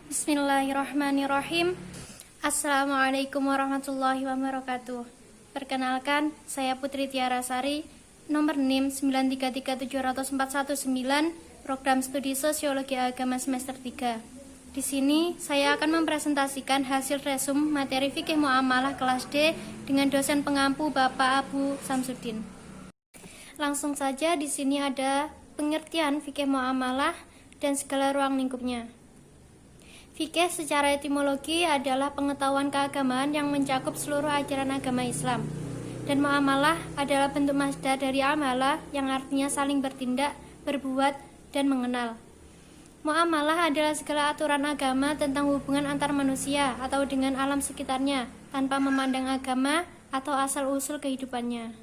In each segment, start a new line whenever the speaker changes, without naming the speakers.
Bismillahirrahmanirrahim. Assalamualaikum warahmatullahi wabarakatuh. Perkenalkan, saya Putri Tiara Sari, nomor NIM 9337419, Program Studi Sosiologi Agama semester 3. Di sini saya akan mempresentasikan hasil resum materi fikih muamalah kelas D dengan dosen pengampu Bapak Abu Samsudin. Langsung saja, di sini ada pengertian fikih muamalah dan segala ruang lingkupnya. Fikih secara etimologi adalah pengetahuan keagamaan yang mencakup seluruh ajaran agama Islam. Dan muamalah adalah bentuk masdar dari amalah yang artinya saling bertindak, berbuat, dan mengenal. Muamalah adalah segala aturan agama tentang hubungan antar manusia atau dengan alam sekitarnya tanpa memandang agama atau asal-usul kehidupannya.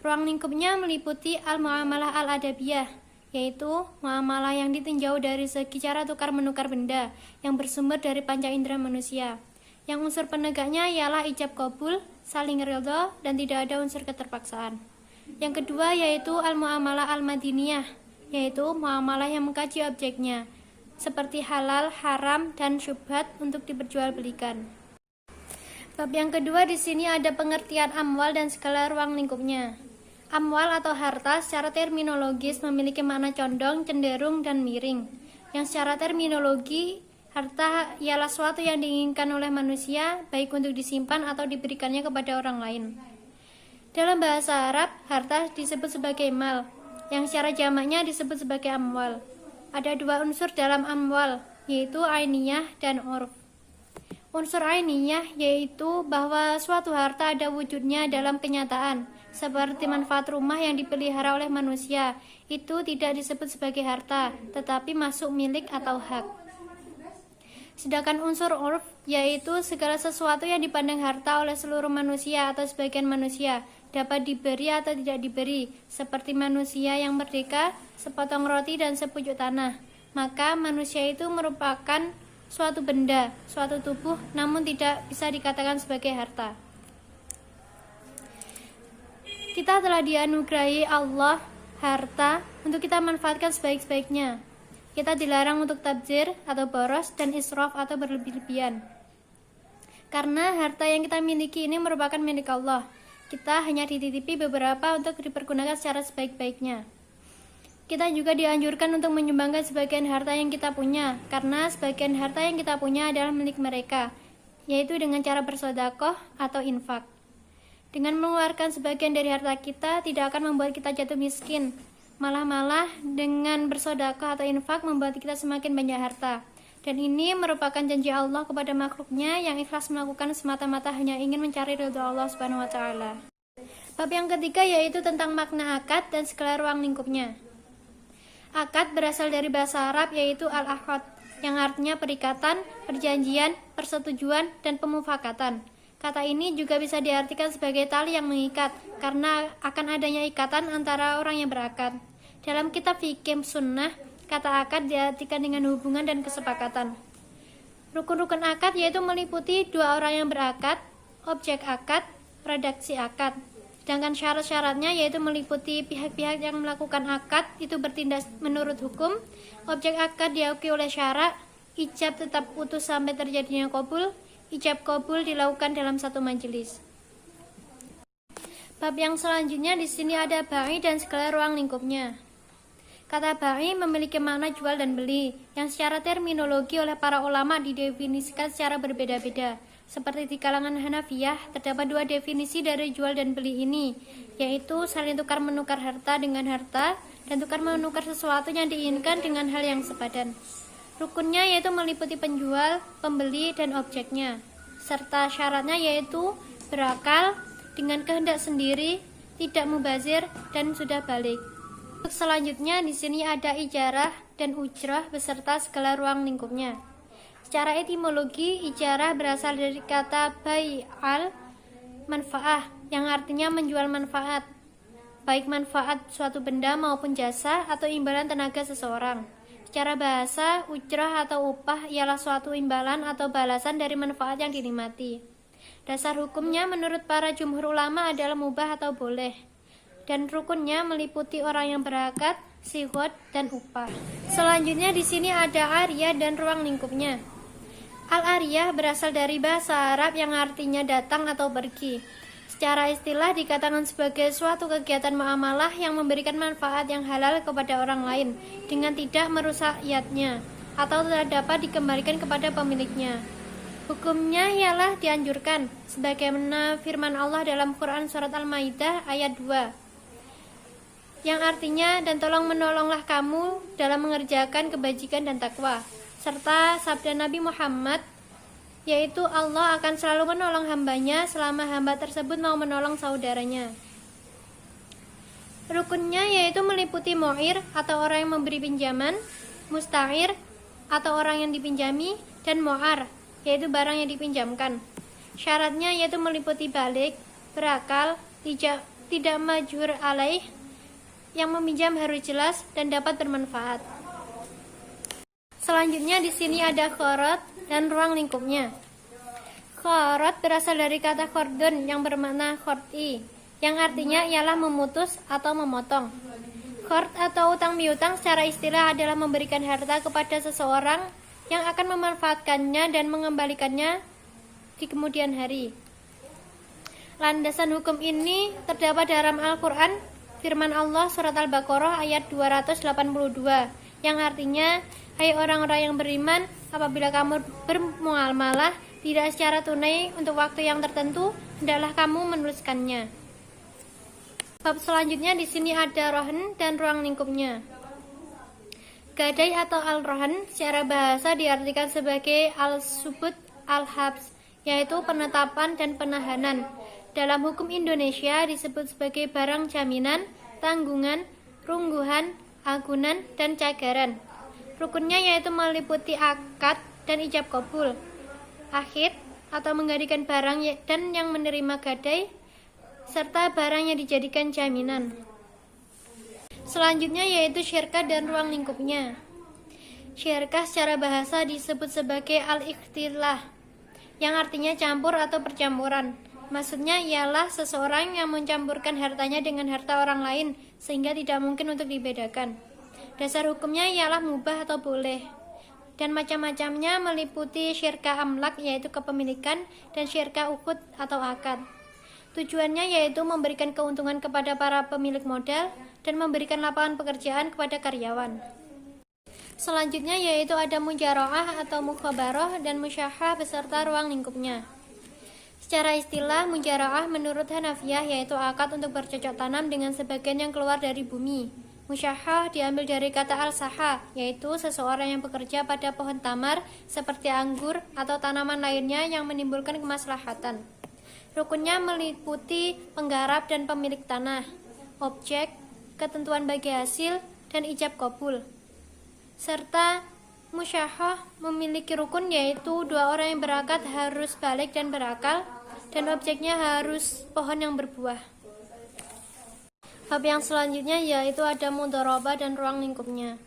Ruang lingkupnya meliputi al-muamalah al-adabiyah, yaitu muamalah yang ditinjau dari segi cara tukar-menukar benda yang bersumber dari panca indera manusia. Yang unsur penegaknya ialah ijab qabul, saling ridha, dan tidak ada unsur keterpaksaan. Yang kedua yaitu al-muamalah al-madiniyah, yaitu muamalah yang mengkaji objeknya, seperti halal, haram, dan syubhat untuk diperjualbelikan. Bab yang kedua di sini ada pengertian amwal dan segala ruang lingkupnya. Amwal atau harta secara terminologis memiliki makna condong, cenderung, dan miring. Yang secara terminologi, harta ialah suatu yang diinginkan oleh manusia, baik untuk disimpan atau diberikannya kepada orang lain. Dalam bahasa Arab, harta disebut sebagai mal, yang secara jamaknya disebut sebagai amwal. Ada dua unsur dalam amwal, yaitu ainiyah dan urf. Unsur ainiyah yaitu bahwa suatu harta ada wujudnya dalam kenyataan, seperti manfaat rumah yang dipelihara oleh manusia, itu tidak disebut sebagai harta, tetapi masuk milik atau hak. Sedangkan unsur urf yaitu segala sesuatu yang dipandang harta oleh seluruh manusia atau sebagian manusia, dapat diberi atau tidak diberi, seperti manusia yang merdeka, sepotong roti dan sepucuk tanah. Maka manusia itu merupakan suatu benda, suatu tubuh, namun tidak bisa dikatakan sebagai harta. Kita telah dianugerahi Allah harta untuk kita manfaatkan sebaik-baiknya. Kita dilarang untuk tabzir atau boros dan israf atau berlebih-lebihan. Karena harta yang kita miliki ini merupakan milik Allah, kita hanya dititipi beberapa untuk dipergunakan secara sebaik-baiknya. Kita juga dianjurkan untuk menyumbangkan sebagian harta yang kita punya, karena sebagian harta yang kita punya adalah milik mereka, yaitu dengan cara bersedekah atau infak. Dengan mengeluarkan sebagian dari harta kita tidak akan membuat kita jatuh miskin, malah dengan bersedekah atau infak membuat kita semakin banyak harta. Dan ini merupakan janji Allah kepada makhluknya yang ikhlas melakukan semata-mata hanya ingin mencari ridha Allah Subhanahu wa Ta'ala. Bab yang ketiga yaitu tentang makna akad dan segala ruang lingkupnya. Akad berasal dari bahasa Arab yaitu al-aqd, yang artinya perikatan, perjanjian, persetujuan, dan pemufakatan. Kata ini juga bisa diartikan sebagai tali yang mengikat, karena akan adanya ikatan antara orang yang berakad. Dalam kitab fikih sunnah, kata akad diartikan dengan hubungan dan kesepakatan. Rukun-rukun akad yaitu meliputi dua orang yang berakad, objek akad, redaksi akad. Sedangkan syarat-syaratnya yaitu meliputi pihak-pihak yang melakukan akad itu bertindak menurut hukum, objek akad diakui oleh syarak, ijab tetap utuh sampai terjadinya qabul, ijab qabul dilakukan dalam satu majelis. Bab yang selanjutnya di sini ada bai dan segala ruang lingkupnya. Kata bai memiliki makna jual dan beli, yang secara terminologi oleh para ulama didefinisikan secara berbeda-beda. Seperti di kalangan Hanafiyah, terdapat dua definisi dari jual dan beli ini, yaitu saling tukar-menukar harta dengan harta, dan tukar-menukar sesuatu yang diinginkan dengan hal yang sepadan. Rukunnya yaitu meliputi penjual, pembeli, dan objeknya, serta syaratnya yaitu berakal, dengan kehendak sendiri, tidak mubazir, dan sudah balik. Untuk selanjutnya di sini ada ijarah dan ujrah beserta segala ruang lingkupnya. Secara etimologi, ijarah berasal dari kata bai'al manfaah, yang artinya menjual manfaat, baik manfaat suatu benda maupun jasa atau imbalan tenaga seseorang. Secara bahasa, ujrah atau upah ialah suatu imbalan atau balasan dari manfaat yang dinikmati. Dasar hukumnya menurut para jumhur ulama adalah mubah atau boleh. Dan rukunnya meliputi orang yang berakad, sighot, dan upah. Selanjutnya di sini ada arya dan ruang lingkupnya. Al-Ariyah berasal dari bahasa Arab yang artinya datang atau pergi. Secara istilah dikatakan sebagai suatu kegiatan muamalah yang memberikan manfaat yang halal kepada orang lain dengan tidak merusak niatnya atau tidak dapat dikembalikan kepada pemiliknya. Hukumnya ialah dianjurkan, sebagaimana firman Allah dalam Quran Surat Al-Maidah ayat 2, yang artinya, dan tolong menolonglah kamu dalam mengerjakan kebajikan dan takwa, serta sabda Nabi Muhammad, yaitu Allah akan selalu menolong hambanya selama hamba tersebut mau menolong saudaranya. Rukunnya yaitu meliputi mu'ir atau orang yang memberi pinjaman, musta'ir atau orang yang dipinjami, dan mu'ar yaitu barang yang dipinjamkan. Syaratnya yaitu meliputi balik, berakal, tidak majur alaih, yang meminjam harus jelas dan dapat bermanfaat. Selanjutnya di sini ada khorot dan ruang lingkupnya. Khorot berasal dari kata khordun yang bermakna khorti, yang artinya ialah memutus atau memotong. Khord atau utang piutang secara istilah adalah memberikan harta kepada seseorang yang akan memanfaatkannya dan mengembalikannya di kemudian hari. Landasan hukum ini terdapat dalam Al-Quran, firman Allah surat Al-Baqarah ayat 282, yang artinya, hai orang-orang yang beriman, apabila kamu bermuamalah tidak secara tunai untuk waktu yang tertentu, hendaklah kamu menuliskannya. Bab selanjutnya di sini ada rohan dan ruang lingkupnya. Gadai atau al-rohan secara bahasa diartikan sebagai al-subut al-habs, yaitu penetapan dan penahanan. Dalam hukum Indonesia disebut sebagai barang jaminan, tanggungan, rungguhan, agunan, dan cagaran. Rukunnya yaitu meliputi akad dan ijab kabul, akhid atau menggadaikan barang dan yang menerima gadai, serta barang yang dijadikan jaminan. Selanjutnya yaitu syirkah dan ruang lingkupnya. Syirkah secara bahasa disebut sebagai al-ikhtilah, yang artinya campur atau percampuran. Maksudnya ialah seseorang yang mencampurkan hartanya dengan harta orang lain sehingga tidak mungkin untuk dibedakan. Dasar hukumnya ialah mubah atau boleh. Dan macam-macamnya meliputi syirkah amlak yaitu kepemilikan dan syirkah uqud atau akad. Tujuannya yaitu memberikan keuntungan kepada para pemilik modal dan memberikan lapangan pekerjaan kepada karyawan. Selanjutnya yaitu ada mujaroah atau mukhabaroh dan musyahah beserta ruang lingkupnya. Secara istilah, mujaroah menurut Hanafiyah yaitu akad untuk bercocok tanam dengan sebagian yang keluar dari bumi. Musyahah diambil dari kata al-saha, yaitu seseorang yang bekerja pada pohon tamar seperti anggur atau tanaman lainnya yang menimbulkan kemaslahatan. Rukunnya meliputi penggarap dan pemilik tanah, objek, ketentuan bagi hasil, dan ijab kabul. Serta musyahah memiliki rukun yaitu dua orang yang berakad harus balik dan berakal, dan objeknya harus pohon yang berbuah. Bab yang selanjutnya yaitu ada mudharabah dan ruang lingkupnya.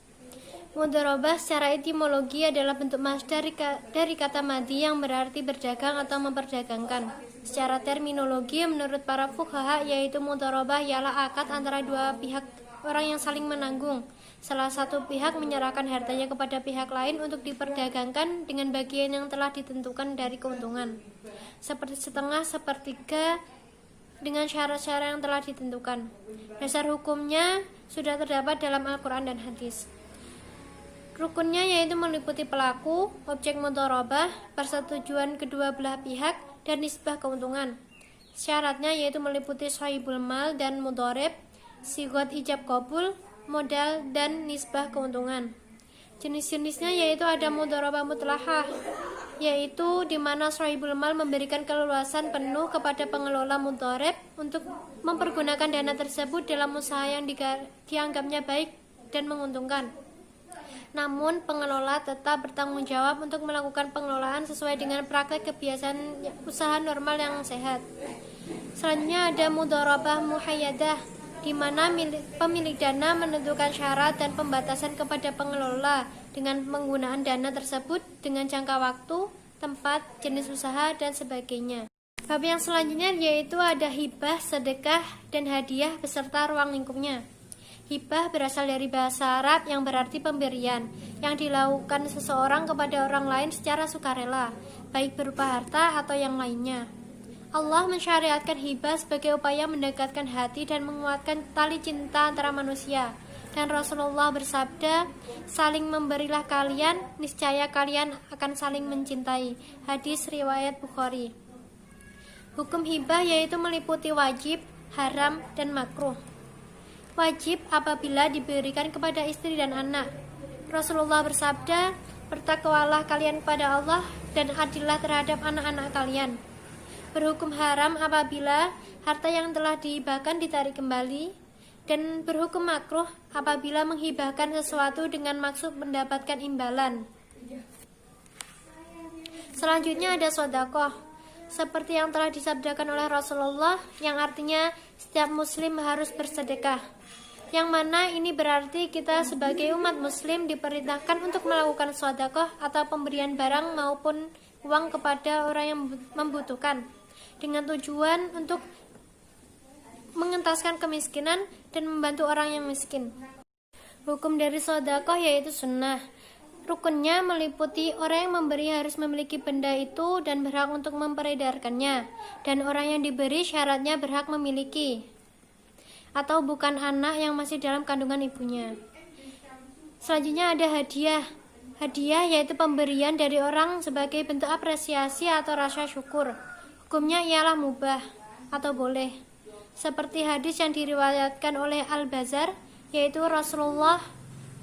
Mudharabah secara etimologi adalah bentuk masdar dari kata madi yang berarti berdagang atau memperdagangkan. Secara terminologi menurut para fuqaha yaitu mudharabah ialah akad antara dua pihak orang yang saling menanggung. Salah satu pihak menyerahkan hartanya kepada pihak lain untuk diperdagangkan dengan bagian yang telah ditentukan dari keuntungan, seperti setengah, sepertiga, dengan syarat-syarat yang telah ditentukan. Dasar hukumnya sudah terdapat dalam Al-Quran dan hadis. Rukunnya yaitu meliputi pelaku, objek mudharabah, persetujuan kedua belah pihak, dan nisbah keuntungan. Syaratnya yaitu meliputi shahibul mal dan mudharib, sigot ijab kabul, modal, dan nisbah keuntungan. Jenis-jenisnya yaitu ada mudharabah mutlahah, yaitu di mana shahibul mal memberikan keleluasan penuh kepada pengelola mudharib untuk mempergunakan dana tersebut dalam usaha yang dianggapnya baik dan menguntungkan. Namun pengelola tetap bertanggung jawab untuk melakukan pengelolaan sesuai dengan praktek kebiasaan usaha normal yang sehat. Selanjutnya ada mudharabah muhayyadah, di mana pemilik dana menentukan syarat dan pembatasan kepada pengelola dengan penggunaan dana tersebut dengan jangka waktu, tempat, jenis usaha, dan sebagainya. Bab yang selanjutnya yaitu ada hibah, sedekah, dan hadiah beserta ruang lingkupnya. Hibah berasal dari bahasa Arab yang berarti pemberian, yang dilakukan seseorang kepada orang lain secara sukarela, baik berupa harta atau yang lainnya. Allah mensyariatkan hibah sebagai upaya mendekatkan hati dan menguatkan tali cinta antara manusia. Dan Rasulullah bersabda, saling memberilah kalian, niscaya kalian akan saling mencintai. Hadis riwayat Bukhari. Hukum hibah yaitu meliputi wajib, haram, dan makruh. Wajib apabila diberikan kepada istri dan anak. Rasulullah bersabda, bertakwalah kalian kepada Allah dan adillah terhadap anak-anak kalian. Berhukum haram apabila harta yang telah dihibahkan ditarik kembali, dan berhukum makruh apabila menghibahkan sesuatu dengan maksud mendapatkan imbalan. Selanjutnya ada sedekah, seperti yang telah disabdakan oleh Rasulullah, yang artinya setiap muslim harus bersedekah. Yang mana ini berarti kita sebagai umat muslim diperintahkan untuk melakukan sedekah atau pemberian barang maupun uang kepada orang yang membutuhkan, dengan tujuan untuk mengentaskan kemiskinan dan membantu orang yang miskin. Hukum dari sedekah yaitu sunnah. Rukunnya meliputi orang yang memberi harus memiliki benda itu dan berhak untuk memperedarkannya, dan orang yang diberi syaratnya berhak memiliki atau bukan anak yang masih dalam kandungan ibunya. Selanjutnya ada hadiah. Hadiah yaitu pemberian dari orang sebagai bentuk apresiasi atau rasa syukur. Hukumnya ialah mubah atau boleh. Seperti hadis yang diriwayatkan oleh Al-Bazar, yaitu Rasulullah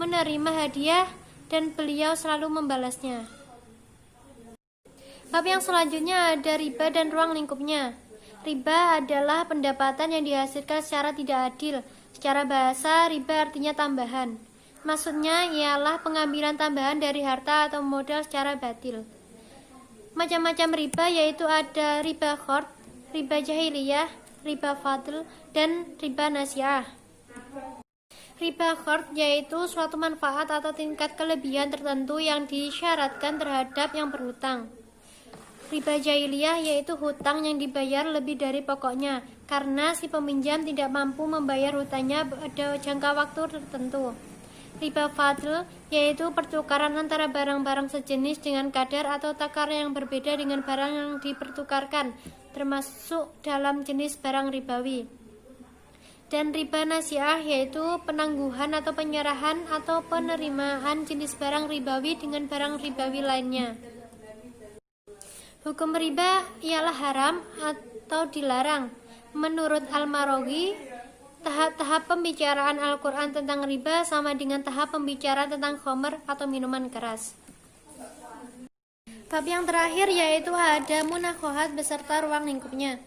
menerima hadiah dan beliau selalu membalasnya. Bab yang selanjutnya ada riba dan ruang lingkupnya. Riba adalah pendapatan yang dihasilkan secara tidak adil. Secara bahasa, riba artinya tambahan. Maksudnya ialah pengambilan tambahan dari harta atau modal secara batil. Macam-macam riba yaitu ada riba qard, riba jahiliyah, riba fadl, dan riba nasiah. Riba qard yaitu suatu manfaat atau tingkat kelebihan tertentu yang disyaratkan terhadap yang berhutang. Riba jahiliyah yaitu hutang yang dibayar lebih dari pokoknya karena si peminjam tidak mampu membayar hutangnya pada jangka waktu tertentu. Riba fadl yaitu pertukaran antara barang-barang sejenis dengan kadar atau takar yang berbeda dengan barang yang dipertukarkan, termasuk dalam jenis barang ribawi. Dan riba nasiah yaitu penangguhan atau penyerahan atau penerimaan jenis barang ribawi dengan barang ribawi lainnya. Hukum riba ialah haram atau dilarang. Menurut Al-Marawi, tahap-tahap pembicaraan Al-Quran tentang riba sama dengan tahap pembicaraan tentang khamr atau minuman keras. Bab yang terakhir yaitu ada munakhohat beserta ruang lingkupnya.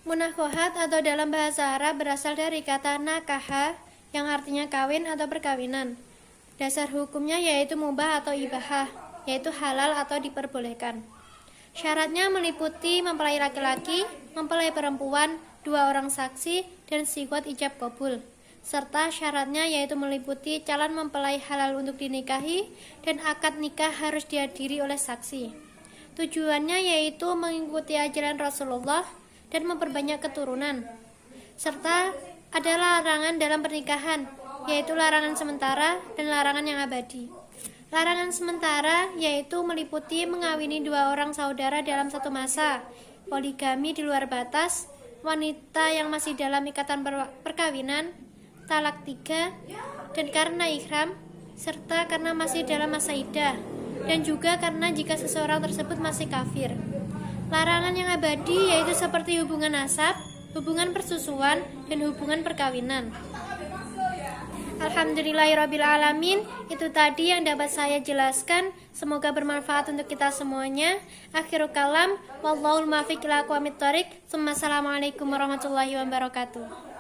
Munakhohat atau dalam bahasa Arab berasal dari kata nakaha yang artinya kawin atau perkawinan. Dasar hukumnya yaitu mubah atau ibahah, yaitu halal atau diperbolehkan. Syaratnya meliputi mempelai laki-laki, mempelai perempuan, 2 orang saksi, dan siqat ijab qabul. Serta syaratnya yaitu meliputi calon mempelai halal untuk dinikahi dan akad nikah harus dihadiri oleh saksi. Tujuannya yaitu mengikuti ajaran Rasulullah dan memperbanyak keturunan. Serta ada larangan dalam pernikahan, yaitu larangan sementara dan larangan yang abadi. Larangan sementara yaitu meliputi mengawini 2 orang saudara dalam satu masa, poligami di luar batas, wanita yang masih dalam ikatan perkawinan, talak 3, dan karena ihram, serta karena masih dalam masa iddah, dan juga karena jika seseorang tersebut masih kafir. Larangan yang abadi yaitu seperti hubungan nasab, hubungan persusuan, dan hubungan perkawinan. Alhamdulillahirrabbilalamin, itu tadi yang dapat saya jelaskan. Semoga bermanfaat untuk kita semuanya. Akhirul kalam, wallahul muwaffiq ila aqwamit thoriq. Assalamualaikum warahmatullahi wabarakatuh.